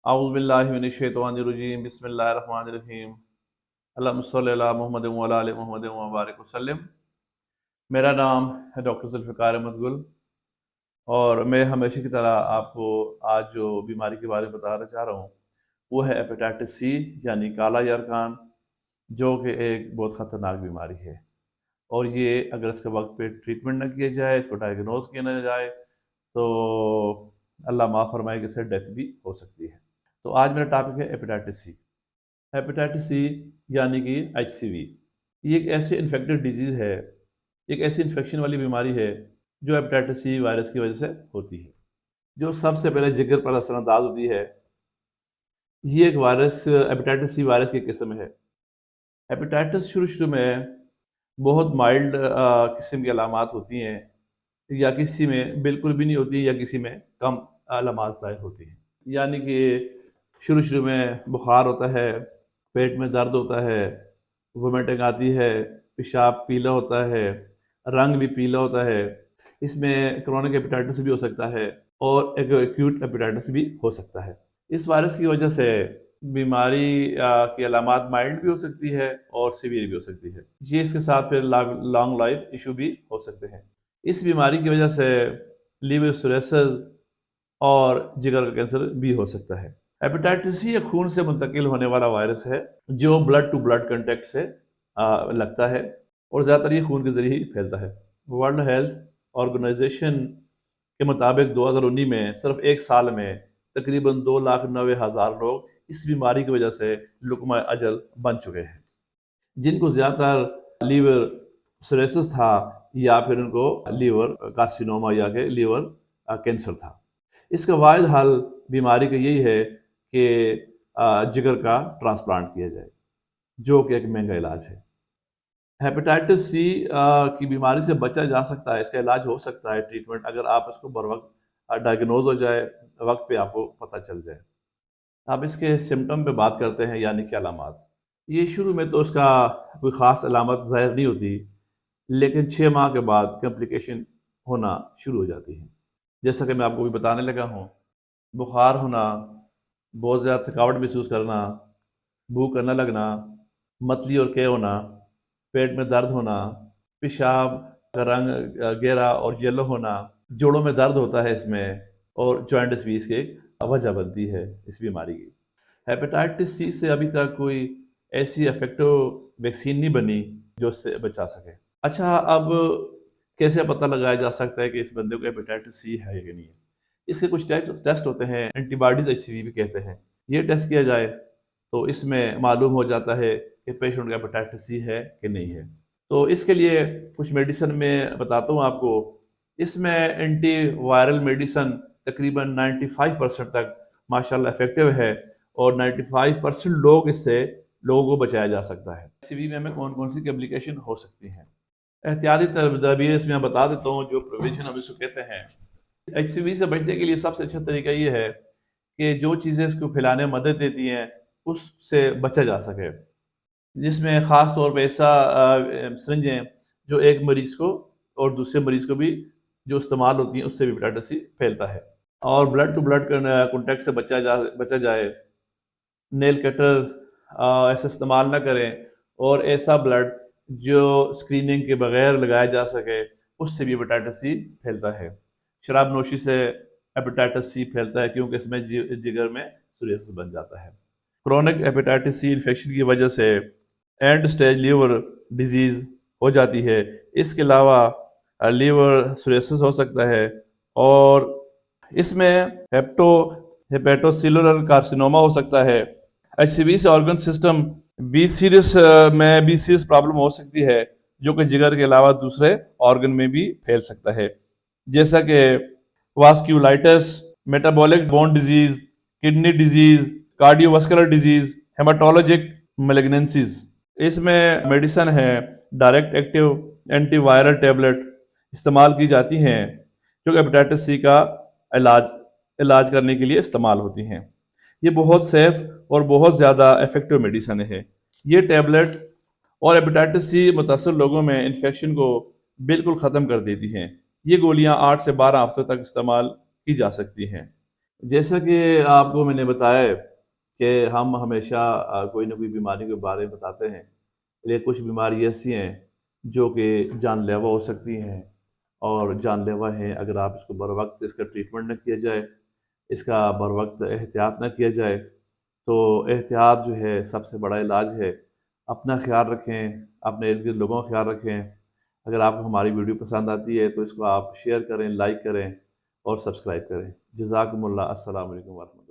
اعوذ باللہ من الشیطان الرجیم بسم اللہ الرحمن الرحیم اللہم صلی علی محمد وعلی آل محمد وبارک وسلم۔ میرا نام ہے ڈاکٹر ذوالفقار احمد گل، اور میں ہمیشہ کی طرح آپ کو آج جو بیماری کے بارے میں بتانا چاہ رہا ہوں وہ ہے ہیپیٹائٹس سی یعنی کالا یرقان، جو کہ ایک بہت خطرناک بیماری ہے، اور یہ اگر اس کے وقت پہ ٹریٹمنٹ نہ کیا جائے، اس کو ڈائیگنوز کیا نہ جائے تو اللہ معاف فرمائے کہ اس سے ڈیتھ بھی ہو سکتی ہے۔ تو آج میرا ٹاپک ہے ہیپیٹائٹس سی۔ ہیپیٹائٹس سی یعنی کہ ایچ سی وی، یہ ایک ایسی انفیکٹڈ ڈیزیز ہے، ایک ایسی انفیکشن والی بیماری ہے جو ہیپیٹائٹس سی وائرس کی وجہ سے ہوتی ہے، جو سب سے پہلے جگر پر اثر انداز ہوتی ہے۔ یہ ایک وائرس ہیپیٹائٹس سی وائرس کی قسم ہے۔ ہیپیٹائٹس شروع میں بہت مائلڈ قسم کی علامات ہوتی ہیں، یا کسی میں بالکل بھی نہیں ہوتی، یا کسی میں کم علامات ظاہر ہوتی ہیں۔ یعنی کہ شروع میں بخار ہوتا ہے، پیٹ میں درد ہوتا ہے، وومیٹنگ آتی ہے، پیشاب پیلا ہوتا ہے، رنگ بھی پیلا ہوتا ہے۔ اس میں کرونک ہیپیٹائٹس بھی ہو سکتا ہے، اور ایک ایکیوٹ ہیپیٹائٹس بھی ہو سکتا ہے۔ اس وائرس کی وجہ سے بیماری کی علامات مائلڈ بھی ہو سکتی ہے اور سیویئر بھی ہو سکتی ہے۔ یہ اس کے ساتھ پھر لانگ لائف ایشو بھی ہو سکتے ہیں۔ اس بیماری کی وجہ سے لیور سوریسز اور جگر کا کینسر بھی ہو سکتا ہے۔ ہیپیٹائٹس سی ایک خون سے منتقل ہونے والا وائرس ہے جو بلڈ ٹو بلڈ کنٹیکٹ سے لگتا ہے، اور زیادہ تر یہ خون کے ذریعے ہی پھیلتا ہے۔ ورلڈ ہیلتھ آرگنائزیشن کے مطابق 2019 میں صرف ایک سال میں تقریباً 2,90,000 لوگ اس بیماری کی وجہ سے لقمہ اجل بن چکے ہیں، جن کو زیادہ تر لیور سوریسس تھا، یا پھر ان کو لیور کارسینوما یا کہ لیور کینسر تھا۔ اس کا واحد حل بیماری کا یہی ہے کہ جگر کا ٹرانسپلانٹ کیا جائے، جو کہ ایک مہنگا علاج ہے۔ ہیپیٹائٹس سی کی بیماری سے بچا جا سکتا ہے، اس کا علاج ہو سکتا ہے، ٹریٹمنٹ، اگر آپ اس کو بر وقت ڈائیگنوز ہو جائے، وقت پہ آپ کو پتہ چل جائے۔ اب اس کے سمٹم پہ بات کرتے ہیں، یعنی کہ علامات۔ یہ شروع میں تو اس کا کوئی خاص علامت ظاہر نہیں ہوتی، لیکن 6 ماہ کے بعد کمپلیکیشن ہونا شروع ہو جاتی ہے۔ جیسا کہ میں آپ کو بھی بتانے لگا ہوں، بخار ہونا، بہت زیادہ تھکاوٹ محسوس کرنا، بھوک نہ لگنا، متلی اور قے ہونا، پیٹ میں درد ہونا، پیشاب کا رنگ گہرا اور یلو ہونا، جوڑوں میں درد ہوتا ہے اس میں، اور جوائنٹس بھی اس کی ایک وجہ بنتی ہے اس بیماری کی۔ ہیپیٹائٹس سی سے ابھی تک کوئی ایسی افیکٹو ویکسین نہیں بنی جو اس سے بچا سکے۔ اچھا، اب کیسے پتہ لگایا جا سکتا ہے کہ اس بندے کو ہیپیٹائٹس سی ہے یا نہیں ہے؟ اس کے کچھ ٹیسٹ ہوتے ہیں، اینٹی باڈیز ایچ سی وی بھی کہتے ہیں۔ یہ ٹیسٹ کیا جائے تو اس میں معلوم ہو جاتا ہے کہ پیشنٹ کا ہیپیٹائٹس سی ہے کہ نہیں ہے۔ تو اس کے لیے کچھ میڈیسن میں بتاتا ہوں آپ کو۔ اس میں اینٹی وائرل میڈیسن تقریباً 95% تک ماشاءاللہ افیکٹو ہے، اور 95% لوگوں کو بچایا جا سکتا ہے۔ سی وی میں ہمیں کون کون سی کمپلیکیشن ہو سکتی ہیں؟ احتیاطی تدابیر اس میں بتا دیتا ہوں، جو پرویژن ہم اس کو کہتے ہیں۔ ایچ سی وی سے بچنے کے لیے سب سے اچھا طریقہ یہ ہے کہ جو چیزیں اس کو پھیلانے میں مدد دیتی ہیں اس سے بچا جا سکے، جس میں خاص طور پہ ایسا سرنجیں جو ایک مریض کو اور دوسرے مریض کو بھی جو استعمال ہوتی ہیں اس سے بھی ہیپیٹائٹس سی پھیلتا ہے۔ اور بلڈ ٹو بلڈ کنٹیکٹ سے بچا جائے، نیل کٹر ایسا استعمال نہ کریں، اور ایسا بلڈ جو اسکریننگ کے بغیر لگایا جا سکے اس سے بھی ہیپیٹائٹس سی پھیلتا ہے۔ شراب نوشی سے ہیپیٹائٹس سی پھیلتا ہے، کیونکہ اس میں جگر میں سوریسس بن جاتا ہے۔ کرونک ہیپیٹائٹس سی انفیکشن کی وجہ سے اینڈ سٹیج لیور ڈیزیز ہو جاتی ہے۔ اس کے علاوہ لیور سوریسس ہو سکتا ہے، اور اس میں ہیپیٹو سیلولر کارسینوما ہو سکتا ہے۔ ایچ سی وی سے آرگن سسٹم بی سیریس پرابلم ہو سکتی ہے، جو کہ جگر کے علاوہ دوسرے آرگن میں بھی پھیل سکتا ہے، جیسا کہ vasculitis, metabolic bone disease, kidney disease, cardiovascular disease, haematologic malignancies. اس میں میڈیسن ہے، direct active antiviral tablet استعمال کی جاتی ہیں، جو کہ ہیپیٹائٹس سی کا علاج کرنے کے لیے استعمال ہوتی ہیں۔ یہ بہت سیف اور بہت زیادہ ایفیکٹو میڈیسن ہے۔ یہ ٹیبلٹ اور ہیپیٹائٹس سی متاثر لوگوں میں انفیکشن کو بالکل ختم کر دیتی ہیں۔ یہ گولیاں 8 سے 12 ہفتوں تک استعمال کی جا سکتی ہیں۔ جیسا کہ آپ کو میں نے بتایا ہے کہ ہم ہمیشہ کوئی نہ کوئی بیماری کے بارے میں بتاتے ہیں، لیکن کچھ بیماری ایسی ہیں جو کہ جان لیوا ہو سکتی ہیں، اور جان لیوا ہیں اگر آپ اس کو بروقت اس کا ٹریٹمنٹ نہ کیا جائے، اس کا بروقت احتیاط نہ کیا جائے۔ تو احتیاط جو ہے سب سے بڑا علاج ہے۔ اپنا خیال رکھیں، اپنے ارد گرد لوگوں کا خیال رکھیں۔ اگر آپ کو ہماری ویڈیو پسند آتی ہے تو اس کو آپ شیئر کریں، لائک کریں اور سبسکرائب کریں۔ جزاکم اللہ، السلام علیکم ورحمۃ اللہ۔